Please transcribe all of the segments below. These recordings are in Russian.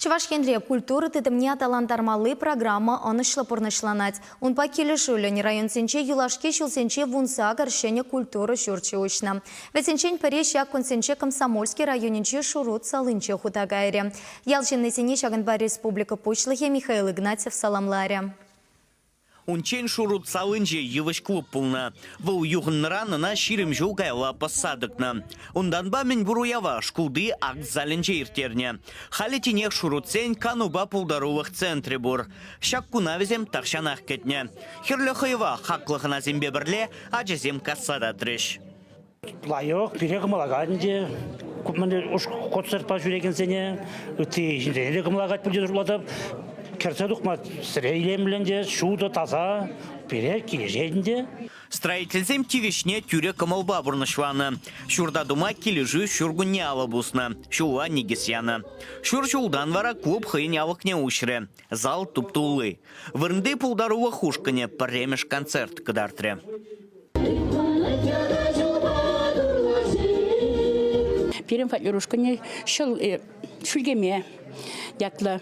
Чувашкенре культуры тытымне талантармалы программа анышлы порнышланать. Он покилешулен район сенче юлашки шулсенче вунса горшене культуры шурче учна. Весенчень пареш як консенче комсомольский районенче шурут салынче хутагайре. Ялчинный сене шагынба республика Пучлыхе Михаил Игнатьев саламларе. Унчен шурут салынче евыш клуб пулна. Выл юғынраны на ширим жылгайла посадыкна. Унданба мен буруява шкулды ак заленче иртерне. Халетинех шурутсен кануба пулдарулых центре бур. Шак кунавизем тахшанах кетне. Хирлехаева хаклыхына зембе бірле ажезем кассада треш. Лайық, пере қымалағанде, көпмінде ұш қотсырт па жүреген сене, өтте жіндеріне қымалағат білден ұладып, керсе дұқмат сірейлем біленде, шуды таза, пере кележейінде. Строительзем тивишне тюре камалба бурнышланы. Шурда дума кележу шургуне алабусна, шула негесяна. Шур шулдан вара клуб хыйнялык не ушре. Зал туптулы. Вырнды пулдарула хушкане, паремеш концерт кадартре. Пирен фатлерушкане шульгеме якла.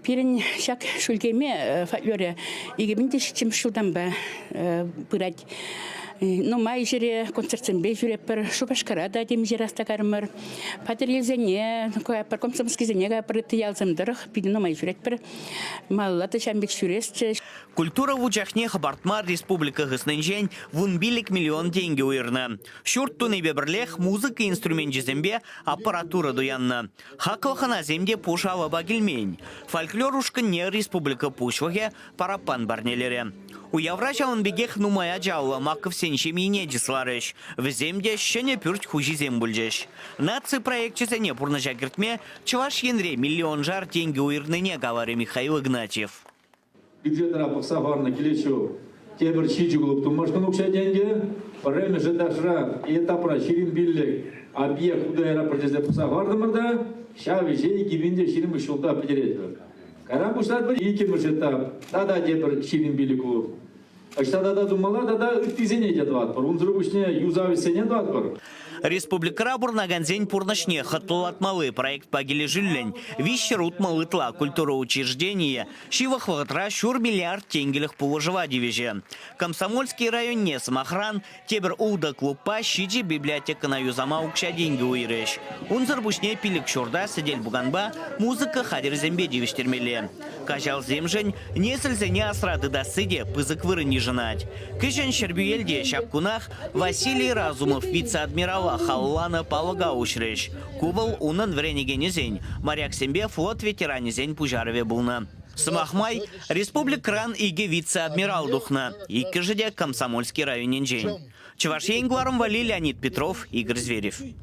Пирен шак шульгеме фатлере игебинде шичим шудан ба бирать. Но май жире концертен бе жире пер шупашкарада дем жираста кармар. Патрилзене, кое пер комсомольский зенега пер тиялземдырх, пидино май жирет пер маллата шамбек шурест. Культура в учахне хабартмар республика гысненжен вунбилик миллион деньги уйрна. Шурт туны беберлех музыка инструмент жезембе аппаратура дуянна. Хаклахана земде пушава багельмень. Фольклорушка не республика пушваге парапан барнелере. У Яврачалын бегех нумая джаула маков сеншем енеджисларыш. В земде щене пюрт хужи зембульджеш. Наци проектчесе не пурна жагертме чуваш енре миллион жар деньги уйрныне говори Михаил Игнатьев. Бюджетара поксаварна келечу тебір чичи клуб тумашкан укша деньги, время жедашра и этапра ширин биллек, объект удайра протезе поксавардамырда, шавише и кибинде ширин бішулда педеретер. Карам буштат бір екі мұршетта, тада тебір ширин биллек клуб. Аштада да думала, да үттизене дедват бар, унзрубушне юзависене дват бар. Республика Бурнаганзень пурнашне хатлатмалы проект пагилежиллень, вищерут малытла культура учреждения, шивахватра шур миллиард тенгелях положива дивизия. Комсомольский район не самохран, тебер улда клуба щиджи библиотека на юзама укша деньги уйреш. Унзарбушне пилик шурда сидель буганба, музыка хадер зембе дивиштермеле. Кажал земжень, несельзене асрады досыде, пызык вырыни женать. Кыжен щербюельде шапкунах Василий Разумов, вице-адмирал Халлана Палага ушреш. Кубал унан вренегенезень. Моряк сембе флот ветеранезень пужарове булна. Самахмай республик ран иге вице-адмирал духна. И каждый комсомольский районенжень. Чувашьен гларом вали Леонид Петров, Игорь Зверев.